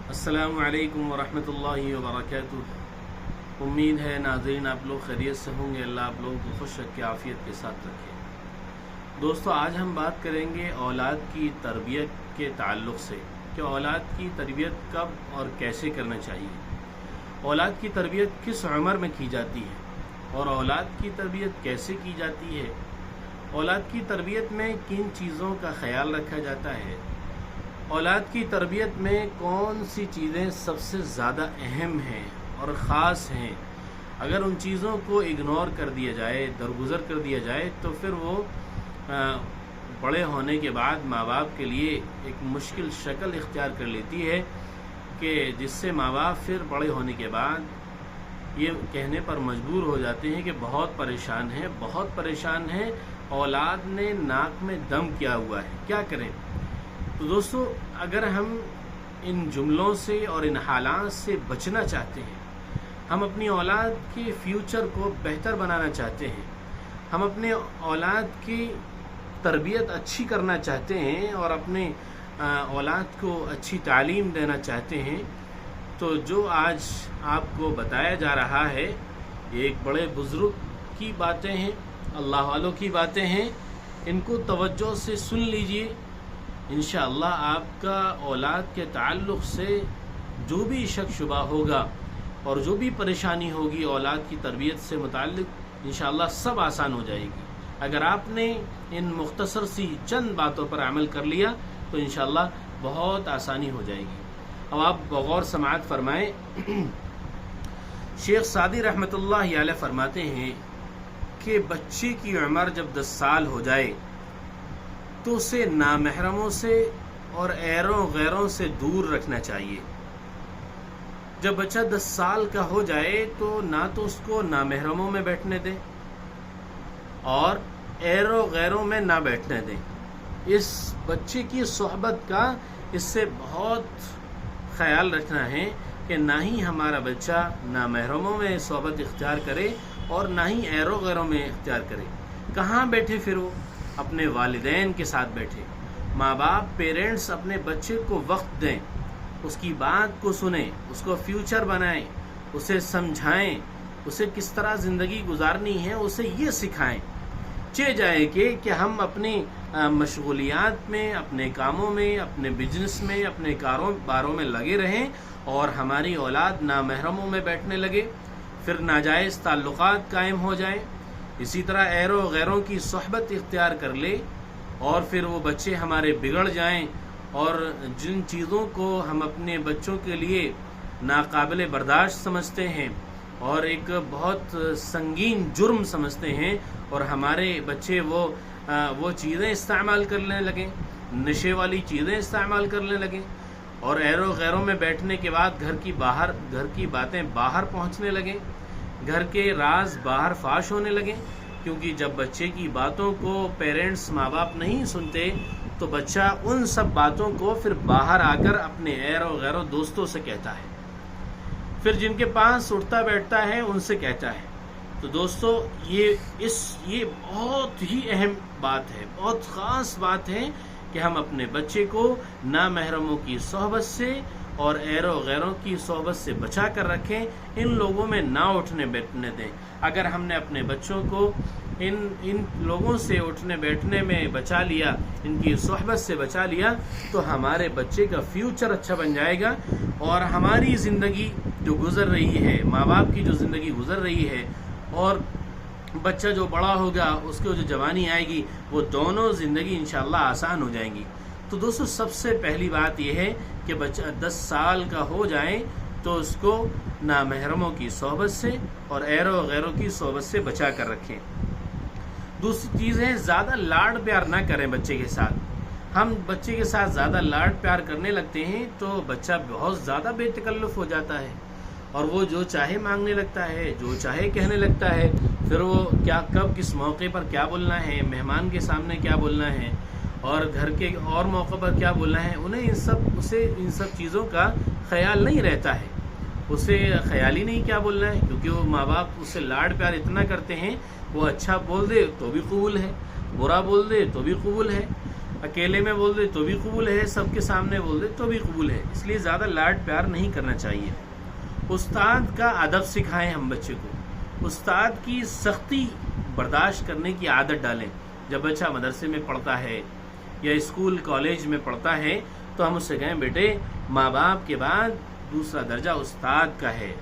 السلام علیکم ورحمۃ اللہ وبرکاتہ۔ امید ہے ناظرین آپ لوگ خیریت سے ہوں گے۔ اللہ آپ لوگوں کو خوش رکھے، عافیت کے ساتھ رکھے۔ دوستو، آج ہم بات کریں گے اولاد کی تربیت کے تعلق سے کہ اولاد کی تربیت کب اور کیسے کرنا چاہیے، اولاد کی تربیت کس عمر میں کی جاتی ہے اور اولاد کی تربیت کیسے کی جاتی ہے، اولاد کی تربیت میں کن چیزوں کا خیال رکھا جاتا ہے، اولاد کی تربیت میں کون سی چیزیں سب سے زیادہ اہم ہیں اور خاص ہیں۔ اگر ان چیزوں کو اگنور کر دیا جائے، درگزر کر دیا جائے، تو پھر وہ بڑے ہونے کے بعد ماں باپ کے لیے ایک مشکل شکل اختیار کر لیتی ہے کہ جس سے ماں باپ پھر بڑے ہونے کے بعد یہ کہنے پر مجبور ہو جاتے ہیں کہ بہت پریشان ہیں، اولاد نے ناک میں دم کیا ہوا ہے، کیا کریں۔ تو دوستو، اگر ہم ان جملوں سے اور ان حالات سے بچنا چاہتے ہیں، ہم اپنی اولاد کے فیوچر کو بہتر بنانا چاہتے ہیں، ہم اپنے اولاد کی تربیت اچھی کرنا چاہتے ہیں اور اپنے اولاد کو اچھی تعلیم دینا چاہتے ہیں، تو جو آج آپ کو بتایا جا رہا ہے یہ ایک بڑے بزرگ کی باتیں ہیں، اللہ والوں کی باتیں ہیں۔ ان کو توجہ سے سن لیجئے، انشاءاللہ آپ کا اولاد کے تعلق سے جو بھی شک شبہ ہوگا اور جو بھی پریشانی ہوگی اولاد کی تربیت سے متعلق، انشاءاللہ سب آسان ہو جائے گی۔ اگر آپ نے ان مختصر سی چند باتوں پر عمل کر لیا تو انشاءاللہ بہت آسانی ہو جائے گی۔ اب آپ بغور سماعت فرمائیں۔ شیخ سعدی رحمۃ اللہ علیہ فرماتے ہیں کہ بچے کی عمر جب 10 سال ہو جائے تو اسے نامحرموں سے اور ایروں غیروں سے دور رکھنا چاہیے۔ جب بچہ 10 سال کا ہو جائے تو نہ تو اس کو نامحرموں میں بیٹھنے دیں اور ایروں غیروں میں نہ بیٹھنے دیں۔ اس بچے کی صحبت کا اس سے بہت خیال رکھنا ہے کہ نہ ہی ہمارا بچہ نامحرموں میں صحبت اختیار کرے اور نہ ہی ایروں غیروں میں اختیار کرے۔ کہاں بیٹھے پھر وہ؟ اپنے والدین کے ساتھ بیٹھے۔ ماں باپ، پیرنٹس اپنے بچے کو وقت دیں، اس کی بات کو سنیں، اس کو فیوچر بنائیں، اسے سمجھائیں، اسے کس طرح زندگی گزارنی ہے اسے یہ سکھائیں۔ جائے کہ ہم اپنی مشغولیات میں، اپنے کاموں میں، اپنے بزنس میں، اپنے کاروباروں میں لگے رہیں اور ہماری اولاد نامحرموں میں بیٹھنے لگے، پھر ناجائز تعلقات قائم ہو جائیں، اسی طرح ایروں غیروں کی صحبت اختیار کر لے اور پھر وہ بچے ہمارے بگڑ جائیں، اور جن چیزوں کو ہم اپنے بچوں کے لیے ناقابل برداشت سمجھتے ہیں اور ایک بہت سنگین جرم سمجھتے ہیں، اور ہمارے بچے وہ چیزیں استعمال کرنے لگیں، نشے والی چیزیں استعمال کرنے لگیں، اور ایروں غیروں میں بیٹھنے کے بعد گھر کی باتیں باہر پہنچنے لگیں، گھر کے راز باہر فاش ہونے لگیں، کیونکہ جب بچے کی باتوں کو پیرنٹس، ماں باپ نہیں سنتے تو بچہ ان سب باتوں کو پھر باہر آ کر اپنے ایروں غیروں دوستوں سے کہتا ہے، پھر جن کے پاس اٹھتا بیٹھتا ہے ان سے کہتا ہے۔ تو دوستو، یہ بہت ہی اہم بات ہے، بہت خاص بات ہے کہ ہم اپنے بچے کو نامحرموں کی صحبت سے اور ایروں غیروں کی صحبت سے بچا کر رکھیں، ان لوگوں میں نہ اٹھنے بیٹھنے دیں۔ اگر ہم نے اپنے بچوں کو ان لوگوں سے اٹھنے بیٹھنے میں بچا لیا، ان کی صحبت سے بچا لیا، تو ہمارے بچے کا فیوچر اچھا بن جائے گا، اور ہماری زندگی جو گزر رہی ہے، ماں باپ کی جو زندگی گزر رہی ہے اور بچہ جو بڑا ہوگا، اس کو جو جوانی آئے گی، وہ دونوں زندگی انشاءاللہ آسان ہو جائیں گی۔ تو دوستو، سب سے پہلی بات یہ ہے کہ بچہ 10 سال کا ہو جائے تو اس کو نامحرموں کی صحبت سے اور ایروں غیروں کی صحبت سے بچا کر رکھیں۔ دوسری چیز ہے، زیادہ لاڈ پیار نہ کریں بچے کے ساتھ۔ ہم بچے کے ساتھ زیادہ لاڈ پیار کرنے لگتے ہیں تو بچہ بہت زیادہ بے تکلف ہو جاتا ہے اور وہ جو چاہے مانگنے لگتا ہے، جو چاہے کہنے لگتا ہے، پھر وہ کب کس موقع پر کیا بولنا ہے، مہمان کے سامنے کیا بولنا ہے اور گھر کے اور موقع پر کیا بولنا ہے، انہیں اسے ان سب چیزوں کا خیال نہیں رہتا ہے، اسے خیال ہی نہیں کیا بولنا ہے، کیونکہ وہ ماں باپ اس سے لاڈ پیار اتنا کرتے ہیں، وہ اچھا بول دے تو بھی قبول ہے، برا بول دے تو بھی قبول ہے۔ اکیلے میں بول دے تو بھی قبول ہے، سب کے سامنے بول دے تو بھی قبول ہے. اس لیے زیادہ لاڈ پیار نہیں کرنا چاہیے. استاد کا ادب سکھائیں ہم بچے کو، استاد کی سختی برداشت کرنے کی عادت ڈالیں. جب بچہ مدرسے میں پڑھتا ہے یا اسکول کالج میں پڑھتا ہے تو ہم اس سے کہیں بیٹے ماں باپ کے بعد دوسرا درجہ استاد کا ہے.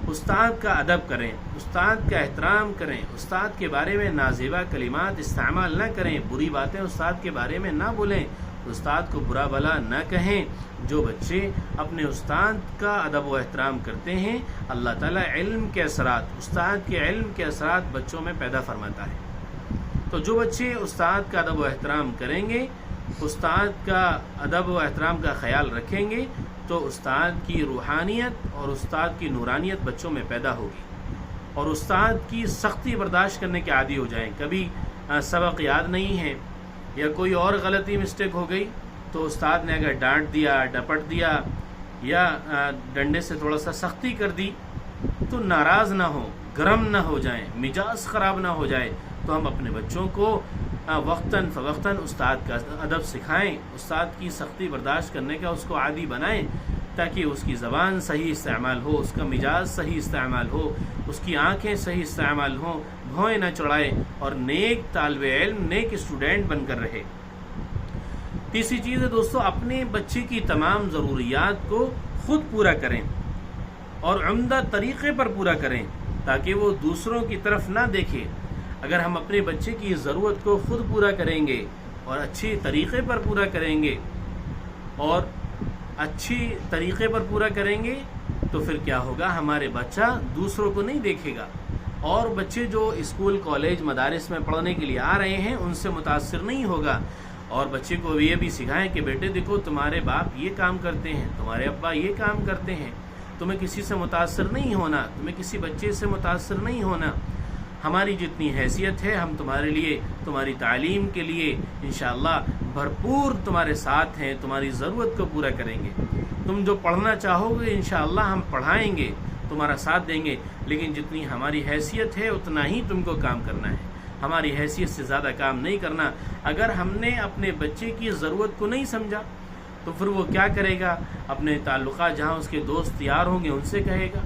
استاد کا ادب کریں، استاد کا احترام کریں، استاد کے بارے میں نازیبا کلمات استعمال نہ کریں، بری باتیں استاد کے بارے میں نہ بولیں، استاد کو برا بھلا نہ کہیں. جو بچے اپنے استاد کا ادب و احترام کرتے ہیں اللہ تعالیٰ علم کے اثرات، استاد کے علم کے اثرات بچوں میں پیدا فرماتا ہے. تو جو بچے استاد کا ادب و احترام کریں گے، استاد کا ادب و احترام کا خیال رکھیں گے تو استاد کی روحانیت اور استاد کی نورانیت بچوں میں پیدا ہوگی، اور استاد کی سختی برداشت کرنے کے عادی ہو جائیں. کبھی سبق یاد نہیں ہے یا کوئی اور غلطی مسٹیک ہو گئی تو استاد نے اگر ڈانٹ دیا، ڈپٹ دیا یا ڈنڈے سے تھوڑا سا سختی کر دی تو ناراض نہ ہو، گرم نہ ہو جائیں، مزاج خراب نہ ہو جائے. تو ہم اپنے بچوں کو وقتاً فوقتاً استاد کا ادب سکھائیں، استاد کی سختی برداشت کرنے کا اس کو عادی بنائیں تاکہ اس کی زبان صحیح استعمال ہو، اس کا مزاج صحیح استعمال ہو، اس کی آنکھیں صحیح استعمال ہوں، بھوئیں نہ چڑھائے اور نیک طالب علم، نیک اسٹوڈنٹ بن کر رہے. تیسری چیز ہے دوستو، اپنے بچے کی تمام ضروریات کو خود پورا کریں اور عمدہ طریقے پر پورا کریں تاکہ وہ دوسروں کی طرف نہ دیکھے. اگر ہم اپنے بچے کی ضرورت کو خود پورا کریں گے اور اچھی طریقے پر پورا کریں گے پورا کریں گے تو پھر کیا ہوگا، ہمارے بچہ دوسروں کو نہیں دیکھے گا، اور بچے جو اسکول کالج مدارس میں پڑھنے کے لیے آ رہے ہیں ان سے متاثر نہیں ہوگا. اور بچے کو یہ بھی سکھائیں کہ بیٹے دیکھو تمہارے باپ یہ کام کرتے ہیں، تمہارے ابا یہ کام کرتے ہیں، تمہیں کسی سے متاثر نہیں ہونا، تمہیں کسی بچے سے متاثر نہیں ہونا. ہماری جتنی حیثیت ہے ہم تمہارے لیے، تمہاری تعلیم کے لیے انشاءاللہ بھرپور تمہارے ساتھ ہیں، تمہاری ضرورت کو پورا کریں گے. تم جو پڑھنا چاہو گے انشاءاللہ ہم پڑھائیں گے، تمہارا ساتھ دیں گے، لیکن جتنی ہماری حیثیت ہے اتنا ہی تم کو کام کرنا ہے، ہماری حیثیت سے زیادہ کام نہیں کرنا. اگر ہم نے اپنے بچے کی ضرورت کو نہیں سمجھا تو پھر وہ کیا کرے گا، اپنے تعلقات جہاں اس کے دوست یار ہوں گے ان سے کہے گا.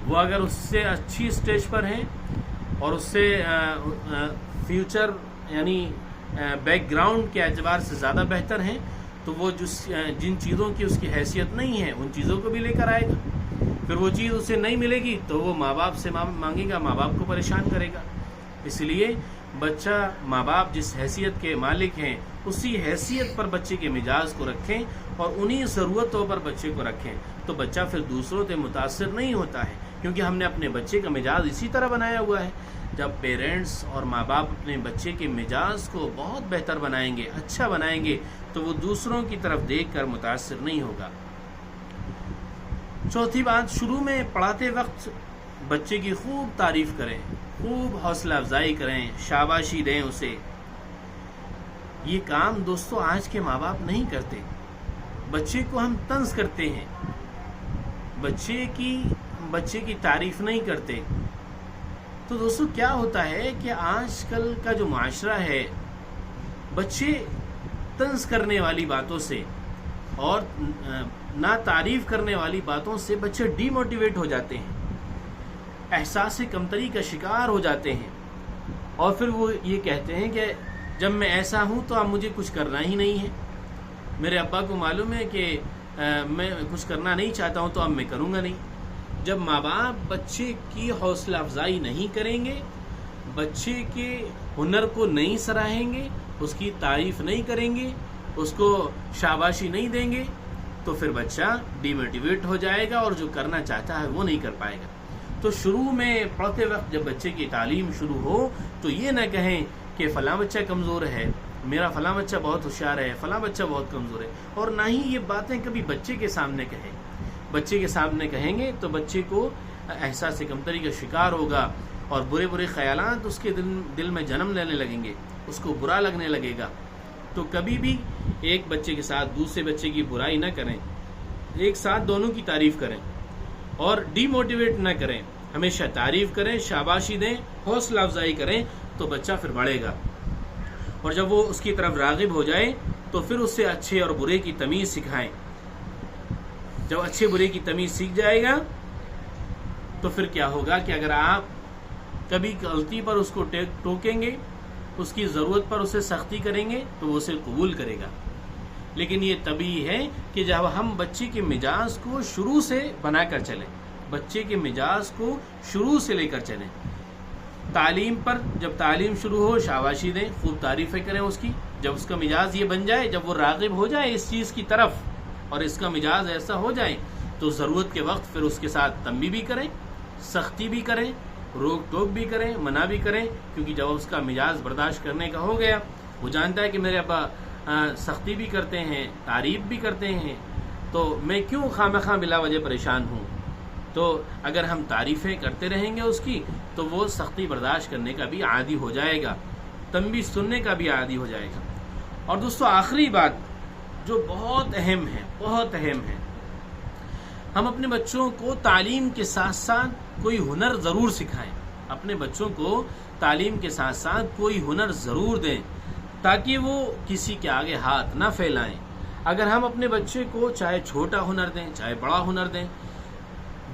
وہ اگر اس سے اچھی اسٹیج پر ہیں اور اس سے فیوچر یعنی بیک گراؤنڈ کے اعتبار سے زیادہ بہتر ہیں تو وہ جن چیزوں کی اس کی حیثیت نہیں ہے ان چیزوں کو بھی لے کر آئے گا. پھر وہ چیز اسے نہیں ملے گی تو وہ ماں باپ سے مانگے گا، ماں باپ کو پریشان کرے گا. اس لیے بچہ ماں باپ جس حیثیت کے مالک ہیں اسی حیثیت پر بچے کے مزاج کو رکھیں اور انہی ضرورتوں پر بچے کو رکھیں تو بچہ پھر دوسروں سے متاثر نہیں ہوتا ہے، کیونکہ ہم نے اپنے بچے کا مزاج اسی طرح بنایا ہوا ہے. جب پیرنٹس اور ماں باپ اپنے بچے کے مزاج کو بہت بہتر بنائیں گے، اچھا بنائیں گے تو وہ دوسروں کی طرف دیکھ کر متاثر نہیں ہوگا. چوتھی بات، شروع میں پڑھاتے وقت بچے کی خوب تعریف کریں، خوب حوصلہ افزائی کریں، شاباشی دیں اسے. یہ کام دوستو آج کے ماں باپ نہیں کرتے. بچے کو ہم طنز کرتے ہیں، بچے کی تعریف نہیں کرتے. تو دوستو کیا ہوتا ہے کہ آج کل کا جو معاشرہ ہے بچے طنز کرنے والی باتوں سے اور نا تعریف کرنے والی باتوں سے بچے ڈی موٹیویٹ ہو جاتے ہیں، احساس کمتری کا شکار ہو جاتے ہیں، اور پھر وہ یہ کہتے ہیں کہ جب میں ایسا ہوں تو اب مجھے کچھ کرنا ہی نہیں ہے. میرے ابا کو معلوم ہے کہ میں کچھ کرنا نہیں چاہتا ہوں تو اب میں کروں گا نہیں. جب ماں باپ بچے کی حوصلہ افزائی نہیں کریں گے، بچے کے ہنر کو نہیں سراہیں گے، اس کی تعریف نہیں کریں گے، اس کو شاباشی نہیں دیں گے تو پھر بچہ ڈی موٹیویٹ ہو جائے گا اور جو کرنا چاہتا ہے وہ نہیں کر پائے گا. تو شروع میں پڑھتے وقت جب بچے کی تعلیم شروع ہو تو یہ نہ کہیں کہ فلاں بچہ کمزور ہے، میرا فلاں بچہ بہت ہوشیار ہے، فلاں بچہ بہت کمزور ہے، اور نہ ہی یہ باتیں کبھی بچے کے سامنے کہیں. بچے کے سامنے کہیں گے تو بچے کو احساس کمتری کا شکار ہوگا اور برے برے خیالات اس کے دل میں جنم لینے لگیں گے، اس کو برا لگنے لگے گا. تو کبھی بھی ایک بچے کے ساتھ دوسرے بچے کی برائی نہ کریں، ایک ساتھ دونوں کی تعریف کریں اور ڈی موٹیویٹ نہ کریں. ہمیشہ تعریف کریں، شاباشی دیں، حوصلہ افزائی کریں تو بچہ پھر بڑھے گا. اور جب وہ اس کی طرف راغب ہو جائے تو پھر اس سے اچھے اور برے کی تمیز سکھائیں. جب اچھے برے کی تمیز سیکھ جائے گا تو پھر کیا ہوگا کہ اگر آپ کبھی غلطی پر اس کو ٹوکیں گے، اس کی ضرورت پر اسے سختی کریں گے تو وہ اسے قبول کرے گا. لیکن یہ طبیعی ہے کہ جب ہم بچے کے مزاج کو شروع سے بنا کر چلیں، بچے کے مزاج کو شروع سے لے کر چلیں. تعلیم پر جب تعلیم شروع ہو شاباشی دیں، خوب تعریفیں کریں اس کی. جب اس کا مزاج یہ بن جائے، جب وہ راغب ہو جائے اس چیز کی طرف اور اس کا مزاج ایسا ہو جائے تو ضرورت کے وقت پھر اس کے ساتھ تنبیہ بھی کریں، سختی بھی کریں، روک ٹوک بھی کریں، منع بھی کریں. کیونکہ جب اس کا مزاج برداشت کرنے کا ہو گیا، وہ جانتا ہے کہ میرے ابا سختی بھی کرتے ہیں، تعریف بھی کرتے ہیں، تو میں کیوں خواہ بلا وجہ پریشان ہوں. تو اگر ہم تعریفیں کرتے رہیں گے اس کی تو وہ سختی برداشت کرنے کا بھی عادی ہو جائے گا، تنبیہ سننے کا بھی عادی ہو جائے گا. اور دوستو آخری بات جو بہت اہم ہے، بہت اہم ہے، ہم اپنے بچوں کو تعلیم کے ساتھ ساتھ کوئی ہنر ضرور سکھائیں. اپنے بچوں کو تعلیم کے ساتھ ساتھ کوئی ہنر ضرور دیں تاکہ وہ کسی کے آگے ہاتھ نہ پھیلائیں. اگر ہم اپنے بچے کو چاہے چھوٹا ہنر دیں چاہے بڑا ہنر دیں،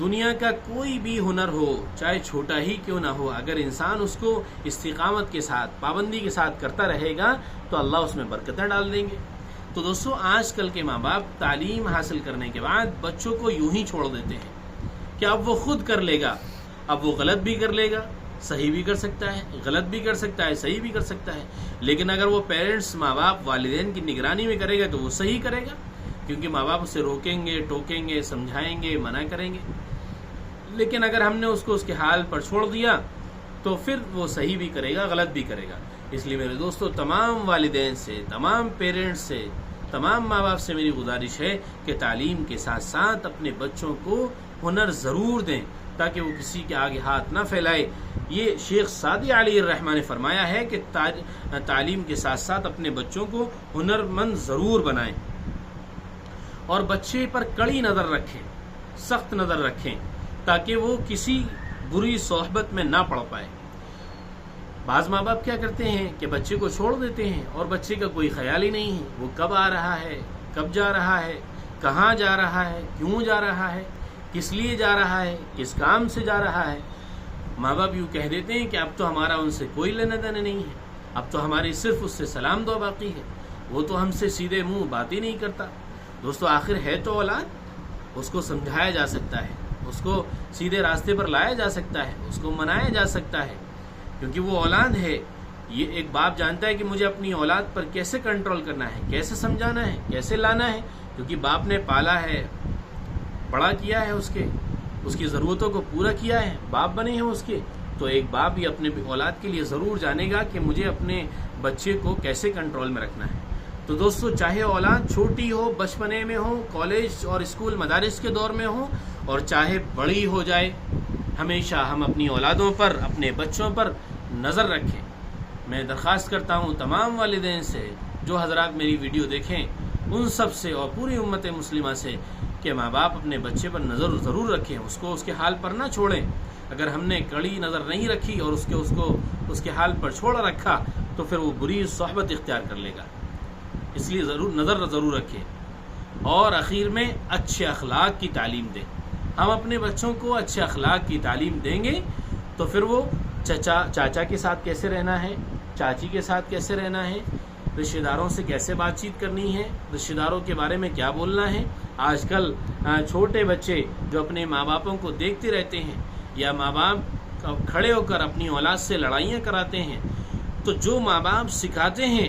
دنیا کا کوئی بھی ہنر ہو چاہے چھوٹا ہی کیوں نہ ہو، اگر انسان اس کو استقامت کے ساتھ پابندی کے ساتھ کرتا رہے گا تو اللہ اس میں برکتیں ڈال دیں گے. تو دوستو آج کل کے ماں باپ تعلیم حاصل کرنے کے بعد بچوں کو یوں ہی چھوڑ دیتے ہیں کہ اب وہ خود کر لے گا، اب وہ غلط بھی کر لے گا، صحیح بھی کر سکتا ہے، غلط بھی کر سکتا ہے، صحیح بھی کر سکتا ہے. لیکن اگر وہ پیرنٹس ماں باپ والدین کی نگرانی میں کرے گا تو وہ صحیح کرے گا، کیونکہ ماں باپ اسے روکیں گے، ٹوکیں گے، سمجھائیں گے، منع کریں گے. لیکن اگر ہم نے اس کو اس کے حال پر چھوڑ دیا تو پھر وہ صحیح بھی کرے گا، غلط بھی کرے گا. اس لیے میرے دوستو تمام والدین سے، تمام پیرنٹس سے، تمام ماں باپ سے میری گزارش ہے کہ تعلیم کے ساتھ ساتھ اپنے بچوں کو ہنر ضرور دیں تاکہ وہ کسی کے آگے ہاتھ نہ پھیلائے. یہ شیخ سعدی علیہ الرحمہ نے فرمایا ہے کہ تعلیم کے ساتھ ساتھ اپنے بچوں کو ہنرمند ضرور بنائیں اور بچے پر کڑی نظر رکھیں، سخت نظر رکھیں تاکہ وہ کسی بری صحبت میں نہ پڑ پائے. بعض ماں باپ کیا کرتے ہیں کہ بچے کو چھوڑ دیتے ہیں اور بچے کا کوئی خیال ہی نہیں ہے، وہ کب آ رہا ہے، کب جا رہا ہے، کہاں جا رہا ہے، کیوں جا رہا ہے، کس لیے جا رہا ہے، کس کام سے جا رہا ہے. ماں باپ یوں کہہ دیتے ہیں کہ اب تو ہمارا ان سے کوئی لینا دینا نہیں ہے، اب تو ہماری صرف اس سے سلام دعا باقی ہے، وہ تو ہم سے سیدھے منہ بات ہی نہیں کرتا. دوستو آخر ہے تو اولاد، اس کو سمجھایا جا سکتا ہے، اس کو سیدھے راستے پر لایا جا سکتا ہے، اس کو منایا جا سکتا ہے، کیونکہ وہ اولاد ہے. یہ ایک باپ جانتا ہے کہ مجھے اپنی اولاد پر کیسے کنٹرول کرنا ہے، کیسے سمجھانا ہے، کیسے لانا ہے، کیونکہ باپ نے پالا ہے، بڑا کیا ہے، اس کی ضرورتوں کو پورا کیا ہے، باپ بنے ہیں اس کے. تو ایک باپ یہ اپنے اولاد کے لیے ضرور جانے گا کہ مجھے اپنے بچے کو کیسے کنٹرول میں رکھنا ہے. تو دوستو چاہے اولاد چھوٹی ہو، بچپنے میں ہو، کالج اور اسکول مدارس کے دور میں ہو، اور چاہے بڑی ہو جائے، ہمیشہ ہم اپنی اولادوں پر، اپنے بچوں پر نظر رکھیں. میں درخواست کرتا ہوں تمام والدین سے، جو حضرات میری ویڈیو دیکھیں ان سب سے اور پوری امت مسلمہ سے، کہ ماں باپ اپنے بچے پر نظر ضرور رکھیں، اس کو اس کے حال پر نہ چھوڑیں. اگر ہم نے کڑی نظر نہیں رکھی اور اس کے حال پر چھوڑ رکھا تو پھر وہ بری صحبت اختیار کر لے گا. اس لیے نظر ضرور رکھیں. اور اخیر میں اچھے اخلاق کی تعلیم دیں. ہم اپنے بچوں کو اچھے اخلاق کی تعلیم دیں گے تو پھر وہ چاچا کے ساتھ کیسے رہنا ہے، چاچی کے ساتھ کیسے رہنا ہے، رشتہ داروں سے کیسے بات چیت کرنی ہے، رشتہ داروں کے بارے میں کیا بولنا ہے. آج کل چھوٹے بچے جو اپنے ماں باپوں کو دیکھتے رہتے ہیں یا ماں باپ کھڑے ہو کر اپنی اولاد سے لڑائیاں کراتے ہیں، تو جو ماں باپ سکھاتے ہیں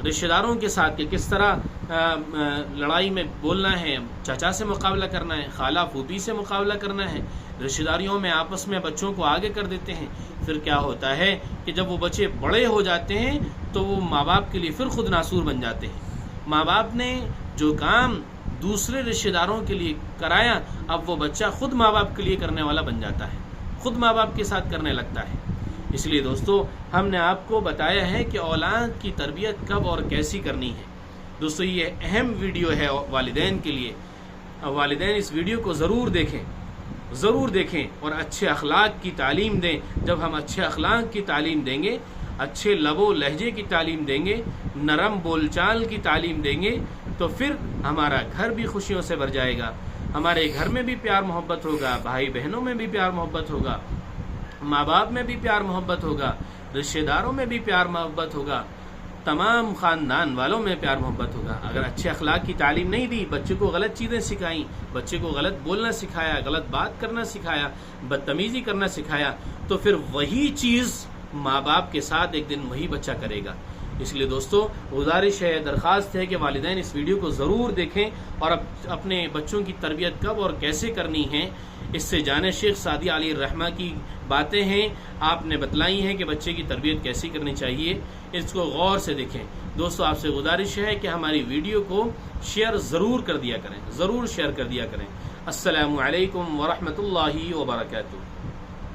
رشتہ داروں کے ساتھ کہ کس طرح لڑائی میں بولنا ہے، چچا سے مقابلہ کرنا ہے، خالہ پھوپھی سے مقابلہ کرنا ہے، رشتہ داریوں میں آپس میں بچوں کو آگے کر دیتے ہیں. پھر کیا ہوتا ہے کہ جب وہ بچے بڑے ہو جاتے ہیں تو وہ ماں باپ کے لیے پھر خود ناسور بن جاتے ہیں. ماں باپ نے جو کام دوسرے رشتہ داروں کے لیے کرایا، اب وہ بچہ خود ماں باپ کے لیے کرنے والا بن جاتا ہے، خود ماں باپ کے ساتھ کرنے لگتا ہے. اس لیے دوستو ہم نے آپ کو بتایا ہے کہ اولاد کی تربیت کب اور کیسی کرنی ہے. دوستو یہ اہم ویڈیو ہے والدین کے لیے. والدین اس ویڈیو کو ضرور دیکھیں اور اچھے اخلاق کی تعلیم دیں. جب ہم اچھے اخلاق کی تعلیم دیں گے اچھے لب و لہجے کی تعلیم دیں گے، نرم بول چال کی تعلیم دیں گے، تو پھر ہمارا گھر بھی خوشیوں سے بھر جائے گا، ہمارے گھر میں بھی پیار محبت ہوگا، بھائی بہنوں میں بھی پیار محبت ہوگا، ماں باپ میں بھی پیار محبت ہوگا، رشتہ داروں میں بھی پیار محبت ہوگا، تمام خاندان والوں میں پیار محبت ہوگا۔ اگر اچھے اخلاق کی تعلیم نہیں دی، بچے کو غلط چیزیں سکھائیں، بچے کو غلط بولنا سکھایا، غلط بات کرنا سکھایا، بدتمیزی کرنا سکھایا، تو پھر وہی چیز ماں باپ کے ساتھ ایک دن وہی بچہ کرے گا۔ اس لیے دوستو گزارش ہے، درخواست ہے کہ والدین اس ویڈیو کو ضرور دیکھیں اور اپنے بچوں کی تربیت کب اور کیسے کرنی ہے اس سے جانیں۔ شیخ سعدی علیہ الرحمہ کی باتیں ہیں، آپ نے بتلائی ہیں کہ بچے کی تربیت کیسی کرنی چاہیے، اس کو غور سے دیکھیں۔ دوستو آپ سے گزارش ہے کہ ہماری ویڈیو کو شیئر ضرور کر دیا کریں، ضرور شیئر کر دیا کریں۔ السلام علیکم ورحمۃ اللہ وبرکاتہ۔